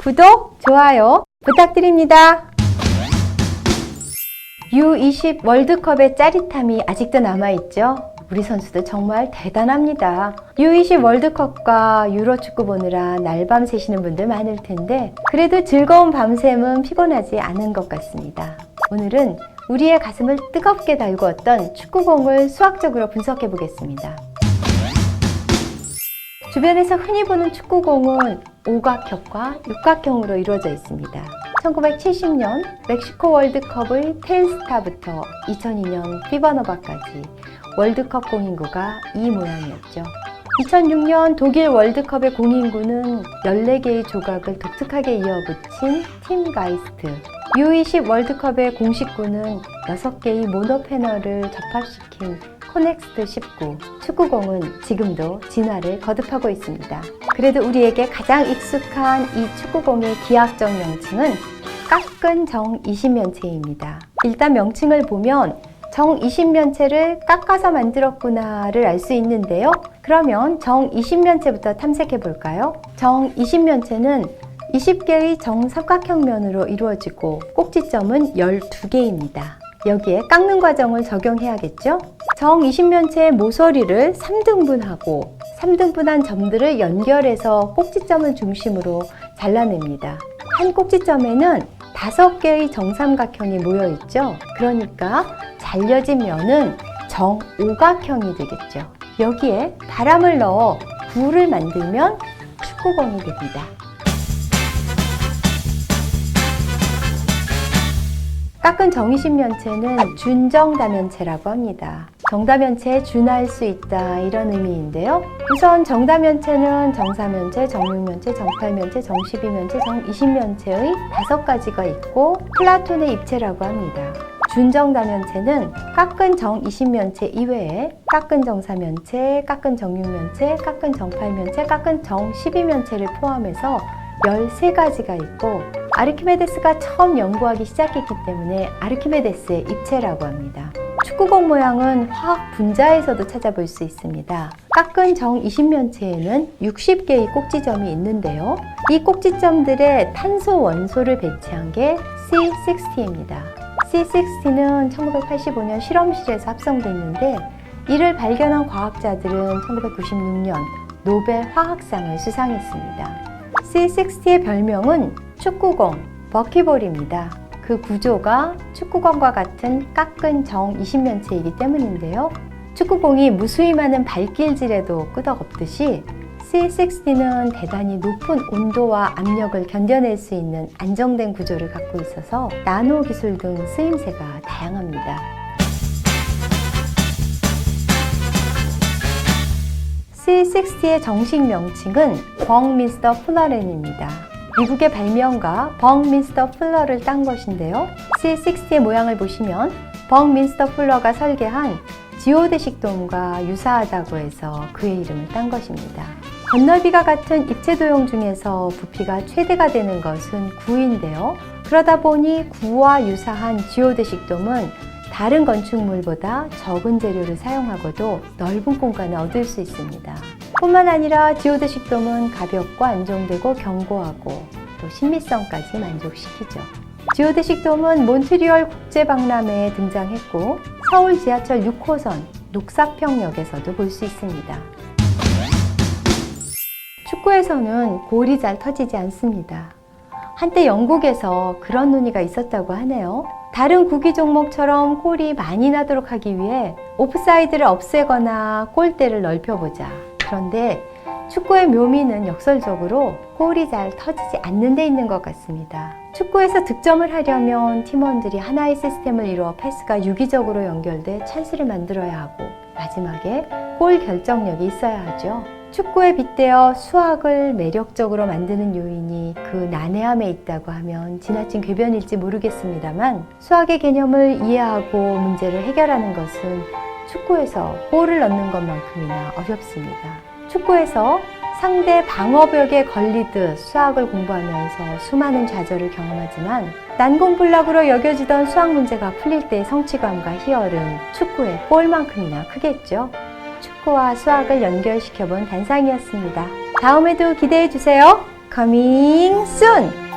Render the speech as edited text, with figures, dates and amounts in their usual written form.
구독, 좋아요 부탁드립니다. U20 월드컵의 짜릿함이 아직도 남아있죠? 우리 선수들 정말 대단합니다. U20 월드컵과 유로축구 보느라 날밤 새시는 분들 많을 텐데 그래도 즐거운 밤샘은 피곤하지 않은 것 같습니다. 오늘은 우리의 가슴을 뜨겁게 달구었던 축구공을 수학적으로 분석해 보겠습니다. 주변에서 흔히 보는 축구공은 오각형과 육각형으로 이루어져 있습니다. 1970년 멕시코 월드컵의 텔스타부터 2002년 피바노바까지 월드컵 공인구가 이 모양이었죠. 2006년 독일 월드컵의 공인구는 14개의 조각을 독특하게 이어붙인 팀 가이스트. U20 월드컵의 공식구는 6개의 모노 패널을 접합시킨 코넥스트 19. 축구공은 지금도 진화를 거듭하고 있습니다. 그래도 우리에게 가장 익숙한 이 축구공의 기하학적 명칭은 깎은 정 20면체입니다. 일단 명칭을 보면 정 20면체를 깎아서 만들었구나를 알 수 있는데요. 그러면 정 20면체부터 탐색해 볼까요? 정 20면체는 20개의 정삼각형면으로 이루어지고 꼭지점은 12개입니다. 여기에 깎는 과정을 적용해야겠죠? 정 20면체의 모서리를 3등분하고 3등분한 점들을 연결해서 꼭지점을 중심으로 잘라냅니다. 한 꼭지점에는 5개의 정삼각형이 모여있죠? 그러니까 잘려진 면은 정오각형이 되겠죠. 여기에 바람을 넣어 구를 만들면 축구공이 됩니다. 깎은 정20면체는 준정다면체라고 합니다. 정다면체에 준할 수 있다 이런 의미인데요. 우선 정다면체는 정사면체, 정육면체, 정팔면체, 정십이면체, 정이십면체의 5가지가 있고 플라톤의 입체라고 합니다. 준정다면체는 깎은 정20면체 이외에 깎은 정사면체, 깎은 정육면체, 깎은 정팔면체, 깎은 정십이면체를 포함해서 13가지가 있고 아르키메데스가 처음 연구하기 시작했기 때문에 아르키메데스의 입체라고 합니다. 축구공 모양은 화학 분자에서도 찾아볼 수 있습니다. 깎은 정 20면체에는 60개의 꼭지점이 있는데요. 이 꼭지점들의 탄소 원소를 배치한 게 C60입니다. C60는 1985년 실험실에서 합성됐는데 이를 발견한 과학자들은 1996년 노벨 화학상을 수상했습니다. C60의 별명은 축구공, 버키볼입니다. 그 구조가 축구공과 같은 깎은 정 20면체이기 때문인데요. 축구공이 무수히 많은 발길질에도 끄덕없듯이 C60는 대단히 높은 온도와 압력을 견뎌낼 수 있는 안정된 구조를 갖고 있어서 나노 기술 등 쓰임새가 다양합니다. C60의 정식 명칭은 벙민스터 플러렌입니다. 미국의 발명가 벙민스터 풀러를 딴 것인데요. C60의 모양을 보시면 벙민스터 풀러가 설계한 지오드식 돔과 유사하다고 해서 그의 이름을 딴 것입니다. 건널비가 같은 입체도형 중에서 부피가 최대가 되는 것은 9인데요. 그러다 보니 9와 유사한 지오드식 돔은 다른 건축물보다 적은 재료를 사용하고도 넓은 공간을 얻을 수 있습니다. 뿐만 아니라 지오드식 돔은 가볍고 안정되고 견고하고 또 신미성까지 만족시키죠. 지오드식 돔은 몬트리올 국제박람회에 등장했고 서울 지하철 6호선 녹사평역에서도 볼 수 있습니다. 축구에서는 골이 잘 터지지 않습니다. 한때 영국에서 그런 논의가 있었다고 하네요. 다른 구기 종목처럼 골이 많이 나도록 하기 위해 오프사이드를 없애거나 골대를 넓혀보자. 그런데 축구의 묘미는 역설적으로 골이 잘 터지지 않는 데 있는 것 같습니다. 축구에서 득점을 하려면 팀원들이 하나의 시스템을 이루어 패스가 유기적으로 연결돼 찬스를 만들어야 하고 마지막에 골 결정력이 있어야 하죠. 축구에 빗대어 수학을 매력적으로 만드는 요인이 그 난해함에 있다고 하면 지나친 궤변일지 모르겠습니다만 수학의 개념을 이해하고 문제를 해결하는 것은 축구에서 골을 넣는 것만큼이나 어렵습니다. 축구에서 상대 방어벽에 걸리듯 수학을 공부하면서 수많은 좌절을 경험하지만 난공불락으로 여겨지던 수학 문제가 풀릴 때의 성취감과 희열은 축구의 골만큼이나 크겠죠. 축구와 수학을 연결시켜본 단상이었습니다. 다음에도 기대해 주세요. coming soon.